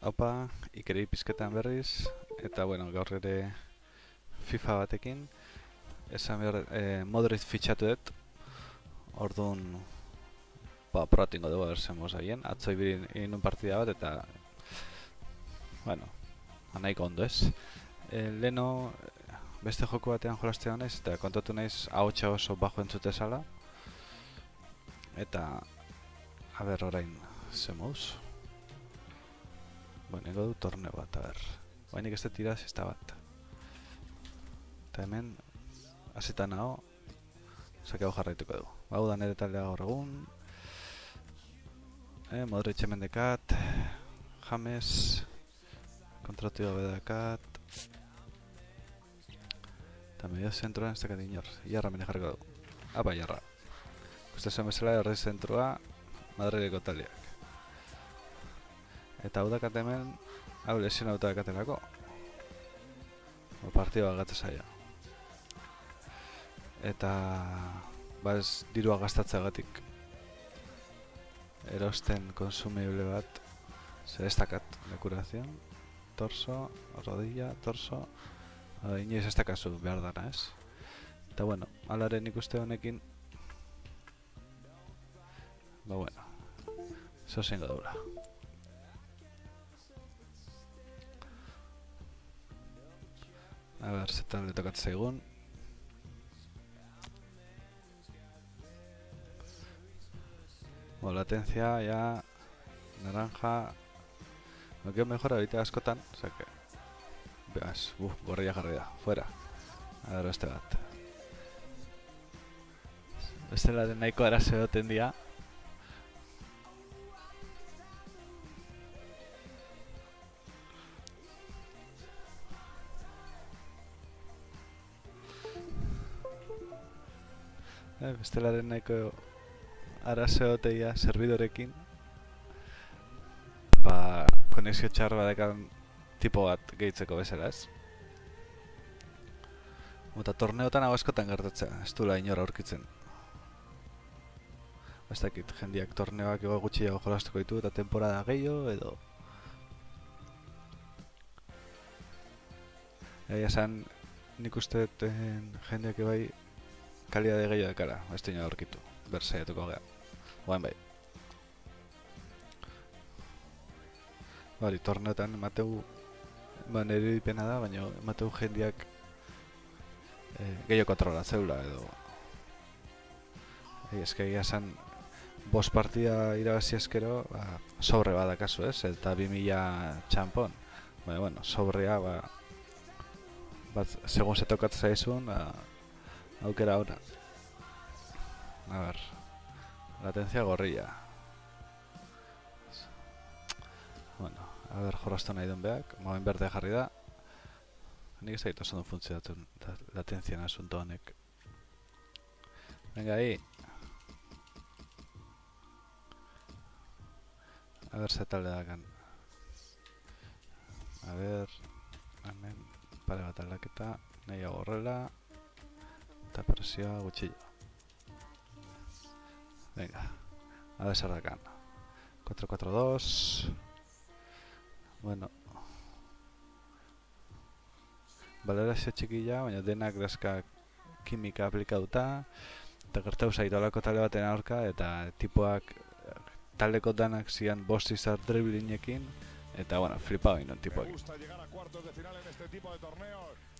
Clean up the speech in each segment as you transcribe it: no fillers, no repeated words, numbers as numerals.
Opa, ikeri pizketan berriz, eta bueno, gaur ere FIFA batekin, esan behar, Modric fitxatu dut, orduan, probatingo dugu, zer moz haien, atzo ibili un partida bat, eta, bueno, nahiko ondo ez. Leno, beste joku batean jolaztea naiz, eta kontatu naiz ahotsa oso bajo entzute zala, eta, a ber, orain, zer moz? Bueno, ego du torneo bat, a ber. Bainik ez dut iraz ez da bat. Eta hemen, azita nago, hau jarraituko du. Hau da nire taldea gaur egun. Modric hemen dekat. James. Kontratu gabe dekat. Eta medio zentroan ez dekat inor. Jarra mene jarriko du. Apa, jarra. Uste zen bezala errez zentroa Madrideko taldeak. Eta hau dakat hemen, hau lesionauta dakatelako. Partida bat gatzea zaila. Eta ez dirua gastatzeagatik erosten konsumible bat zer ez dakat dekurazion, torso, rodilla, torso, inoiz ez dakazu behar dana ez. Eta bueno, alaren ikuste honekin, bueno, zozingo daula. A ber, zetan le tokat zaigun. Latencia ya naranja. No quedo mejor ahorita askotan, o sea que veas, gorrilla jarrida, fuera. A ver, beste bat. Bestelaren nahiko arazo duten dia. Bestelaren nahiko arazo teia serbidorekin konexio txar badekan tipo bat gehitzeko bezala ez. Eta torneotan hau askotan gertatzea, ez duela inora aurkitzen. Ez dakit, jendiak torneoak ego gutxiago jolastuko ditu eta temporada gehiago edo. Egia esan, nik uste dut jendeak ebai kalidade gehiago dekara, ez du ino aurkitu, bersaiatuko gea. Oain bai. Bari, torneotan emateu, nire dipena da, baina emateu jendiak gehiago kontrola zeula edo. Egia esan, bost partida irabazi eskero, sobre badakazu ez, eta 2000 txampon. Baina, bueno, sobrea, segun se tokatzen zaizun, aukera ona. A ver, latencia gorrilla. Bueno, a ver, jorrastu nahi duen behak, moen berde jarri da. Nik ez egiten oso funtzionatzen latentzian asunto honek. Venga, ahí. A ver, ze talde dakan. A ver, hemen, pare bat aldaketa, nahi agorrela. Eta presioa gutxillo. Venga, a ver zer dakan. 4-4-2. Bueno. Balorazio txikila, baina denak dazka kimika aplikatuta. Eta gertau zaitu alako talde baten aurka, eta tipoak taldeko danak zian bost izar driblinekin. Eta bueno, flipado ino tipoak.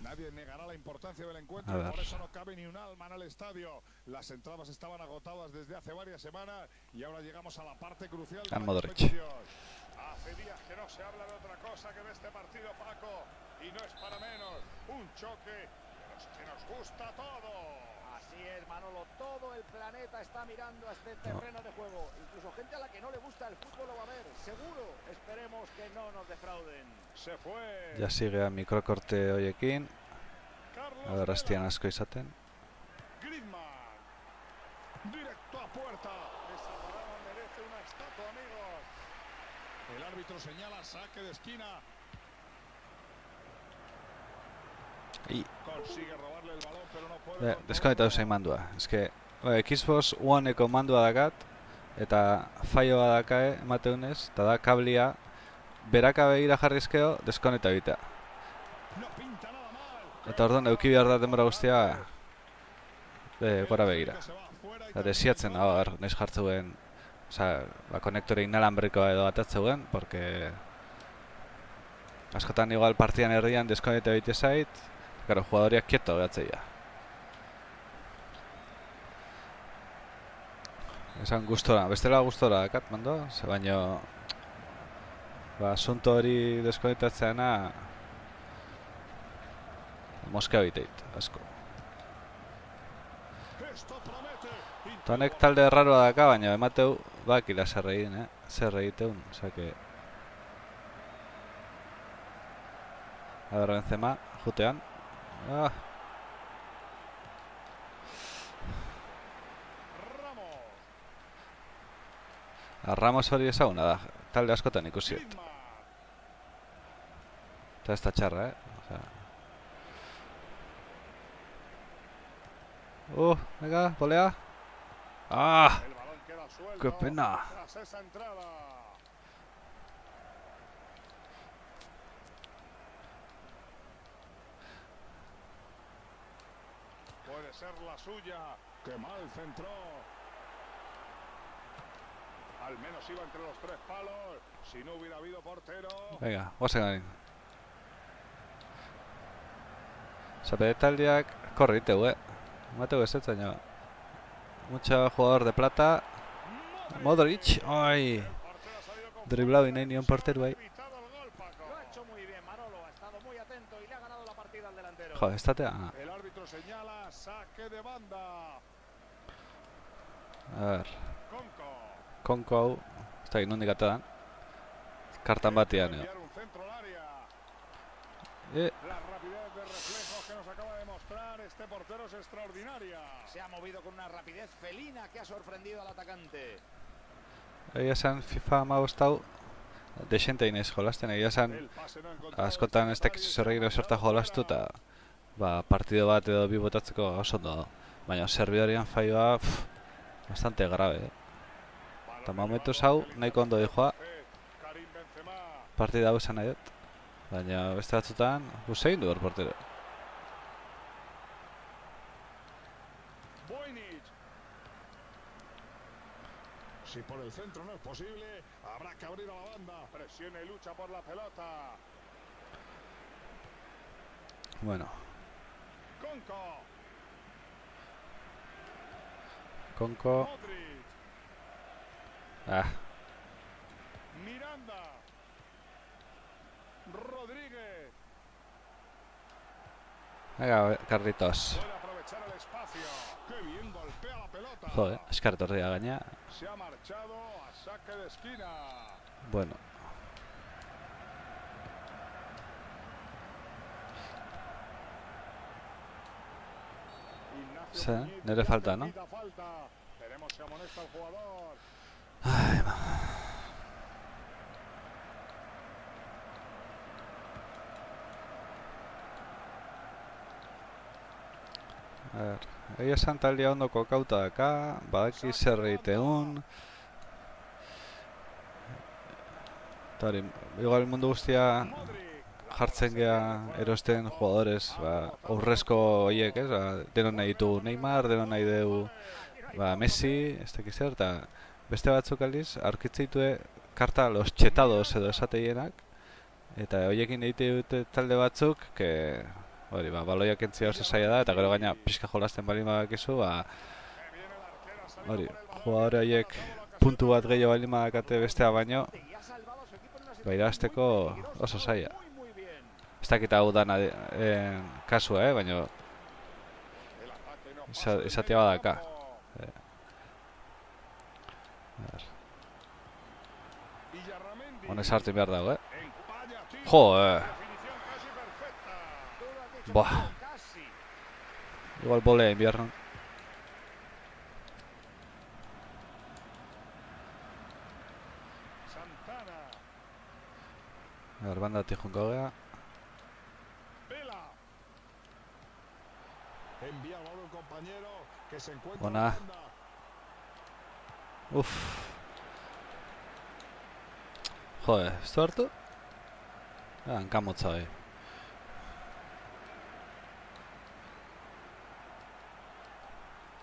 Nadie negará la importancia del encuentro y por eso no cabe ni un alma en el estadio. Las entradas estaban agotadas desde hace varias semanas y ahora llegamos a la parte crucial de la competición. Hace días que no se habla de otra cosa que de este partido, Paco, y no es para menos. Un choque de los que nos gusta todo. Así es, Manolo, todo el planeta está mirando a este terreno de juego. Incluso gente a la que no le gusta el fútbol lo va a ver, seguro. Esperemos que no nos defrauden. Se fue. Ya sigue a mikrokorte hoiekin. A ver, hastian asko izaten. Griezmann. Directo a puerta. Esa parada merece una estatua, amigos. El árbitro señala saque de esquina. I. Consigue robarle el balón, pero no puede. Deskonektatu zain mandua. Ez que, Xbox One-eko mandua dakat, eta faioa dakae emateunez, eta da kablia beraka begira jarrizkeo, deskoneta egitea. Eta orduan euki behar da denbora guztia gora begira. Eta desiatzen da, nahiz jartzuen, konektore inalambrikoa edo atatzeuen, porque askotan igual partidan erdian deskoneta egite zait, gero jugadoriak kieto gehatzeia. Esan gustora, bestela gustora dakat, mando, ze baino asunto hori deskonektatzeana moskea biteit, asko. Eta honek talde erraroa daka, baina emateu bakila zer egin, zer egiteun, osake. A ver, Benzema, jutean. Ramos hori ezaguna da, talde askotan ikusiet. Eta ez da txarra, venga, volea. ¡Qué pena! Puede ser la suya. ¡Qué mal centró! Al menos iba entre los 3 palos. Si no hubiera habido portero. Venga, vamos a ganar. Zapedetaldiak korriteu, Mateu ez baina mucho jugador de plata. Modric, ay. Driblado y no hay ni un portero ahí. Joder, estate. El árbitro señala saque de banda. A ver. Konko, ez da inundik atean. Kartan batian, La rapidez de reflejos que nos acaba de mostrar este portero es extraordinaria. Se ha movido con una rapidez felina que ha sorprendido al atacante. Egia esan FIFA 15 hau desente inaiz jolasten, egia esan askotan ez dakizu zer egin esorta jolastu eta partido bat edo bi botatzeko oso ondo. Baina servidorian faioa bastante grave. Eta momentuz hau nahiko ondo dijoa. Partida hau esan nahi dut. Baina beste batzutan Hussein du hor portero. Si por el centro no es posible, habrá que abrir a la banda. Presiona y lucha por la pelota. Bueno. Konko. Miranda. Rodríguez. Venga, Carlitos. Puede aprovechar el espacio. Qué bien golpea la pelota. Joder, eskartorria gaina. Se ha marchado a saque de esquina. Bueno. Sí, nere falta, ¿no? Veremos si amonesta al jugador. Ay, a ver, egia esan taldia ondo kokauta daka, badaki zer egiteun. Eta hori, igual mundu guztia jartzen gea erosten jugadores, aurrezko horiek, denon nahi ditu Neymar, denon nahi dugu Messi, ez dakiz zer, eta beste batzuk aldiz, aurkitzen ditue karta los txetados edo esateienak, eta horiekin egite dute talde batzuk, que hori, baloiak entzia oso zaila da, eta gero gaina pixka jolasten balin badakizu, hori, jugadore horiek puntu bat gehiago balin badakate bestea baino, irabazteko oso zaila. Ez dakit hau dana kasua, baina izatea badaka. Honez hartu behar dago, Jo, igual volea invierno. A ver, banda tijunko gea. Bona. Joder, ¿esto harto? Hankamotza bai.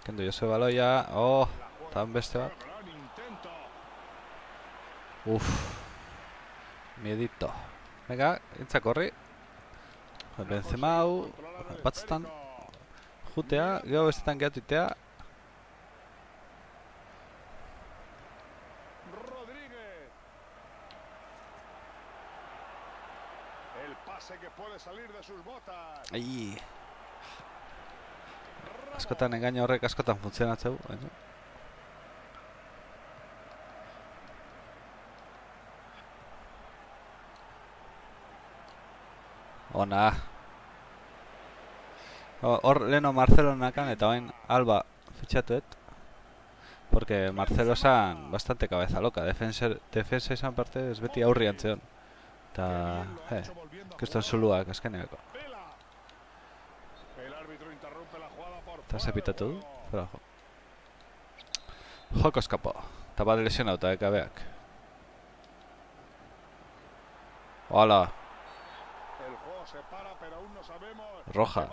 Kendu Jose baloia. Oh, tan beste bat. Miedito. Venga, intzak horri. Benzema hau batzutan jutea, gero bestetan gehatuitea. Ai. Askotan engaino horrek askotan funtzionatzeu. Ona. Hor leno Marcelo nakan eta bain Alba fitxatuet. Porque Marcelo esan bastante cabeza loca. Defensa esan parte ez beti aurri antzeon. Eta, kriston zuluak azkeneako. Eta sepitatu du. Pero, joko eskapo. Eta bat lesionauta ekabeak. Hola. Roja.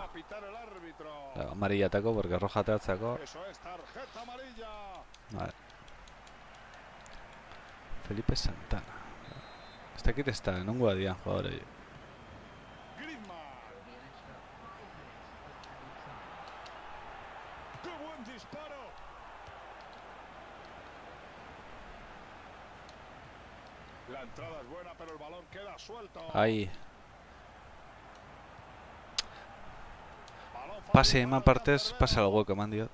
Amarillatako, porque roja ateatzako. Vale. Felipe Santana. Este kit está en un guardián jugador ahí. ¡Qué buen disparo! La entrada es buena, pero el balón queda suelto. Ahí. Pase eman partez, pasa el hueco, eman diot.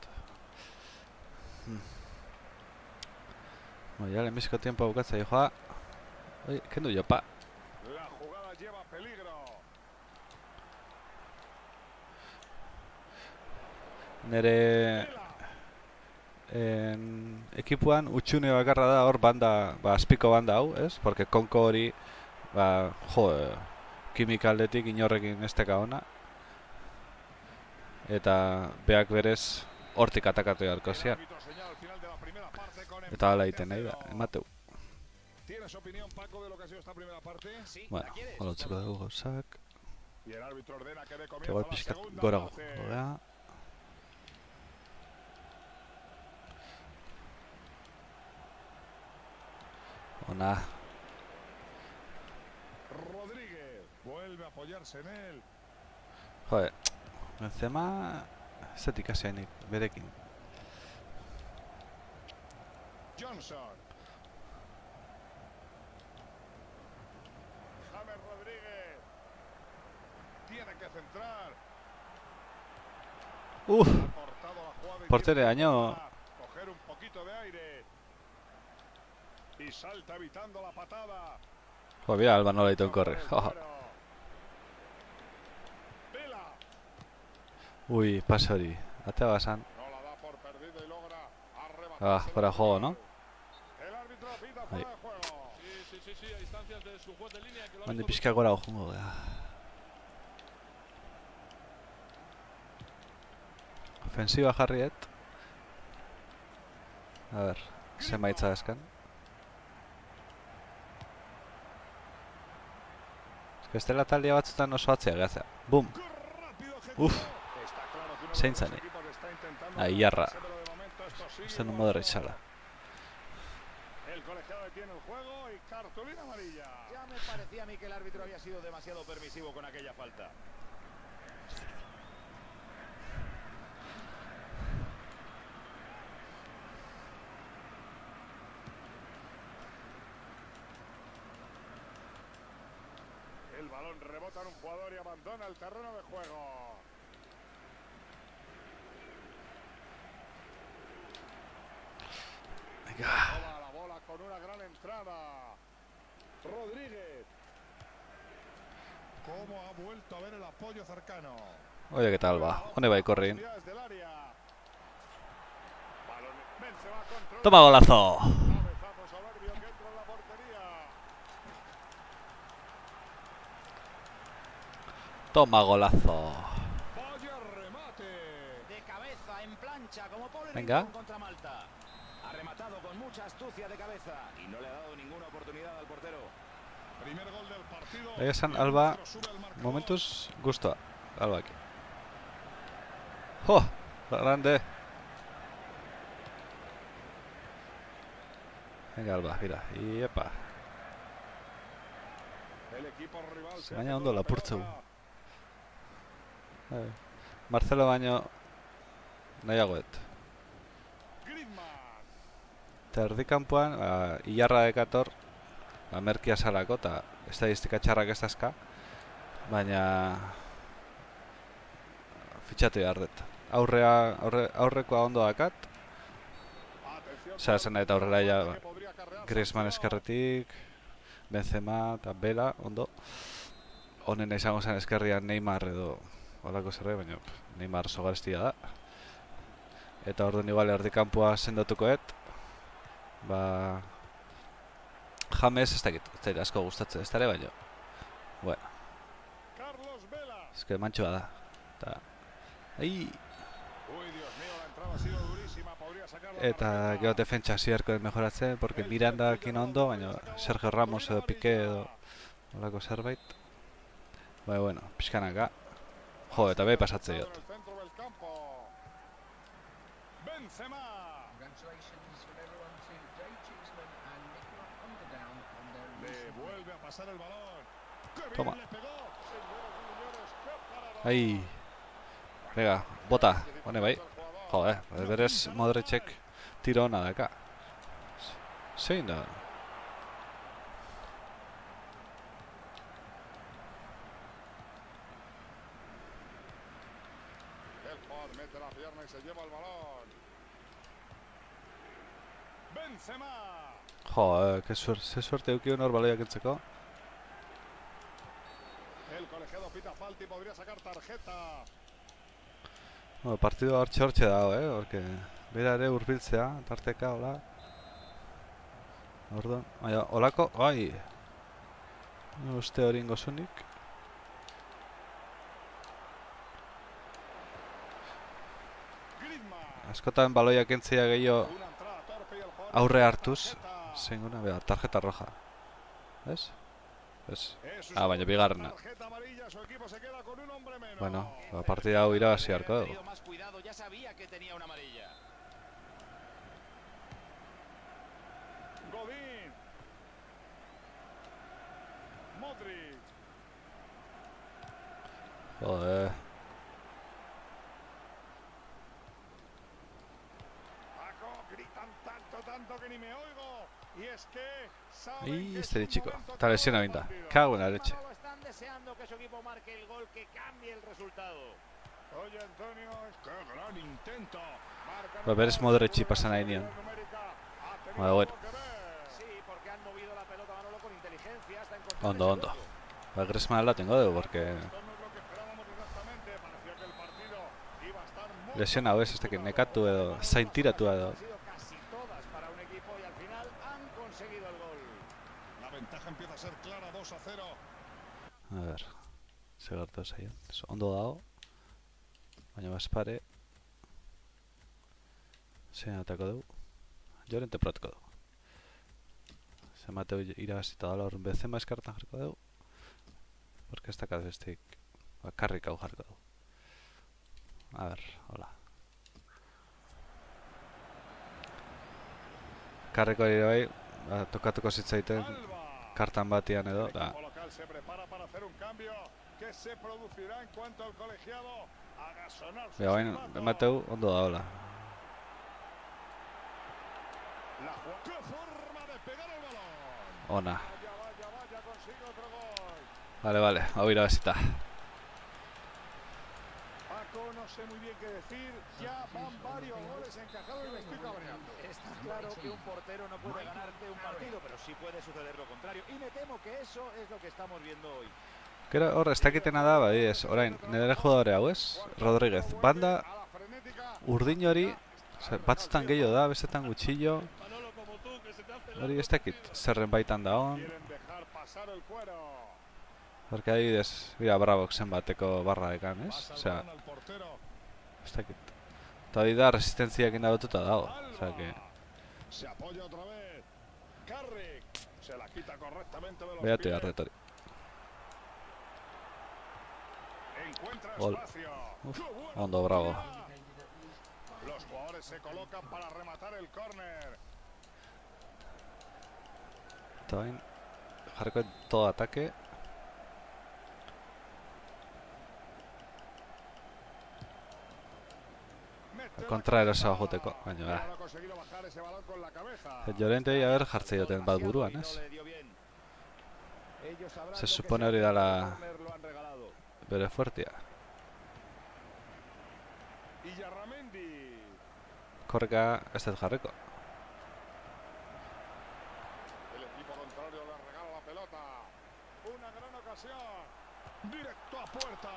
Ya le misco tiempo a bukatza joa. Oye, kendu jopa. La jugada lleva peligro. Nere ekipuan utxune bakarra da hor banda, azpiko banda hau, ez? Porque konko hori kimikaldetik inorrekin esteka ona. Eta beak berez hortik atakatu beharko zian. Eta hala egiten nahi da, emateu. ¿Tienes opinión, Paco, de lo que ha sido esta primera parte? Bueno, holotzeko dugu gauzak. Y el árbitro ordena que dé comienzo Igual la pixkat segunda gorago parte. jodea. Ona. Rodríguez vuelve a apoyarse en él. Joder, Benzema zetik hasiainik berekin. Johnson. James Rodríguez. Tiene que centrar. Ha cortado la jugada y Portere tiene que daño. coger un poquito de aire. Y salta evitando la patada. Joder, mira Alba nola ditu korre. Vela. Ui, pase hori. Atea basan. No la da por perdida y logra arrebatarse. Fuera de juego, ¿no? El árbitro pita fuera de juego. Sí, a instancias de su juez de línea que lo ha Bandi visto pixka gora jungo da. Ofensiba jarriet. A ver, zemaitza deskan. Bestela taldea batzutan oso atzea gazea. Bum! ¡Qué rápido ejecutó! Uf! Está claro que uno de Zein los zane. equipos está intentando Ahí, jarra. pero de momento esto sigue Este no igual. modo reizala. El colegiado detiene el juego y cartulina amarilla. Ya me parecía a mí que el árbitro había sido demasiado permisivo con aquella falta. El balón rebota en un jugador y abandona el terreno de juego. Toda la bola con una gran entrada. Rodríguez. ¿Cómo ha vuelto a ver el apoyo cercano? Oye, ¿qué tal va? Hone bai korrin. Desde el área. Balón, Benzema controla. Toma golazo! Cabezazo soberbio que entra en la portería. Toma golazo. Vaya remate. De cabeza, en plancha, como Paul Venga. Rincón contra Malta. Ha rematado con mucha astucia de cabeza y no le ha dado ninguna oportunidad al portero. Primer gol del partido. Egia esan, Alba, momentuz, guztua. Albak. Jo, grande. Venga, Alba, mira, iepa. Baina ondo lapurtzeu. Marcelo baino nahiagoet. Eta erdikampuan, Ilarra dekator, merkia salako, eta estadistika txarrak ez dazka, baina fitxatu behar dut. Aurrekoa ondo dakat, esan eta aurrera ja Griezmann eskerretik, Benzema eta Bela, ondo. Honen izango zen eskerrian Neymar edo olako zerre, baina Neymar sogarestia da. Eta orduan igual erdikampoa sendotukoet. James ez dakit, ez da asko gustatzen, ez dara baino. Bueno. Ez que mantxoa da. Eta gero defentsa ziarko den mejoratzen, porque Miranda ekin ondo, baina Sergio Ramos edo Piqué edo olako zerbait. Bueno, pixkanaka. Jo, eta behi pasatze jot. Toma. Ahí. Venga, bota. Hone bai. Jo, berez Modricek tiro hona daka. Zein da. Mete la pierna y se lleva el balón. Benzema. Jo, ze suerte euki honor baloiak entzeko. El colegiado pita falta y podría sacar tarjeta. Bueno, partido hortxe dago, porque bera ere urbiltzea, tarteka, hola. Orduan, olako, ai. Uste hori ingozunik. Askotan baloiak entzia gehiago aurre hartuz, zeinguna, bera, tarjeta roja. Ez? Ez. Baina bigarrena. Bueno, partida hau irabazi harko dugu. Godín. Modric. Joder. Gritan tanto que ni me oigo. Y es que Y este chico, está lesionado ainda. Cago en la leche. Están deseando que su equipo marque el gol que cambie el resultado. Oye, Antonio, qué gran intento. Pues veres Modric y pasan ahí nion. Bueno. Sí, porque han movido la pelota Manolo con inteligencia hasta encontrar. Ondo. La Griezmann la tengo porque lesionado es este que nekatu edo zaintiratu edo. Empieza a ser clara, 2-0. A ver, se gertu zaio. Ondo dago. Baina bazpare. Zein atako dugu. Llorente protko dugu. Zemateu irabazita dala horren Benzema eskartan jarko dugu. Porque ez dakaz bestik karrik hau jarko dugu. A ver, hola. Karriko dira bai, tokatuko zitzaiten kartan batian edo, da. Se prepara para hacer un cambio que se producirá en cuanto al colegiado haga sonar su baina, emateu ondo da, hola. ¡Qué forma de pegar el balón! Ona. Vaya, consigue otro gol. Vale, hau irabazita. Paco, no sé muy bien qué decir. Ya van varios goles encajados y me estoy cabreando. Está claro que un portero no puede ganarte un partido, pero sí puede suceder lo contrario. Y me temo que eso es lo que estamos viendo hoy. Gero hor, ez dakitena da, bai ez, orain, nire jugadore hau ez, Rodríguez, banda, urdin hori, batzutan gehiago da, bestetan gutxillo, hori ez dakit, zerren baitan da hon. Porque adibidez, bira Bravoxen bateko barra dekan, ez? Osea, ez dakit. Eta hori da resistentziak indagotuta dago, osea que... Se apoya otra vez. Carrick se la quita correctamente de los Beatu jarret hori. Gol. espacio. Uf, ¡Qué buena ondo, bravo. oportunidad! Los jugadores se colocan para rematar el córner. Toin. Jarko todo ataque. Mete la Kontraero cabeza. oso joteko, baina Pero ba. no ha conseguido bajar ese balón con la cabeza. Llorente, a ver, jartzen joten bat buruan, ez? Se supone hori dala bere fuertea. Illarramendi. Korreka ez dut jarriko. El equipo contrario le regala la pelota. Una gran ocasión. Directo a puerta.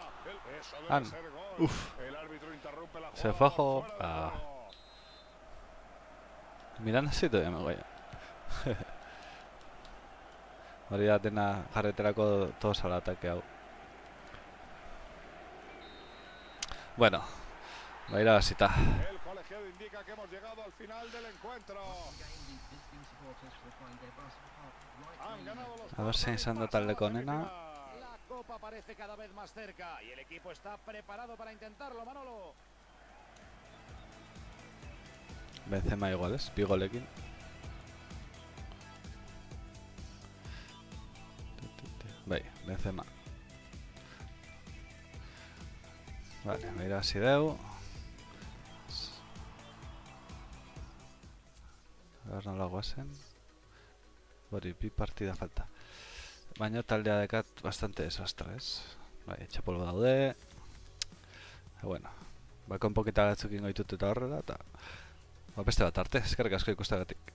Eso debe Han. ser gol. Uf. El árbitro interrumpe la jugada. Se fajo. Fuera de Ah. juego. Miran hasi todavía me goia. Hori da dena jarreterako todos al ataque hau. Bueno, va a ir a basita. El colegiado indica que hemos llegado al final del encuentro. Han ganado los A ver si izan da taldeko onena. La copa parece cada vez más cerca y el equipo está preparado para intentarlo, Manolo. Benzema igual, ez? Bi golekin. Bai, Benzema. Vale, va a ir a Sideu. A ver, nola guazen. Hori, bi partida falta. Baina taldea dekat bastante desastre, ez? Bai, txapolo daude. Bueno, bako un poketa batzukin goitut eta horrela, eta beste bat arte, eskerrik asko ikustagatik.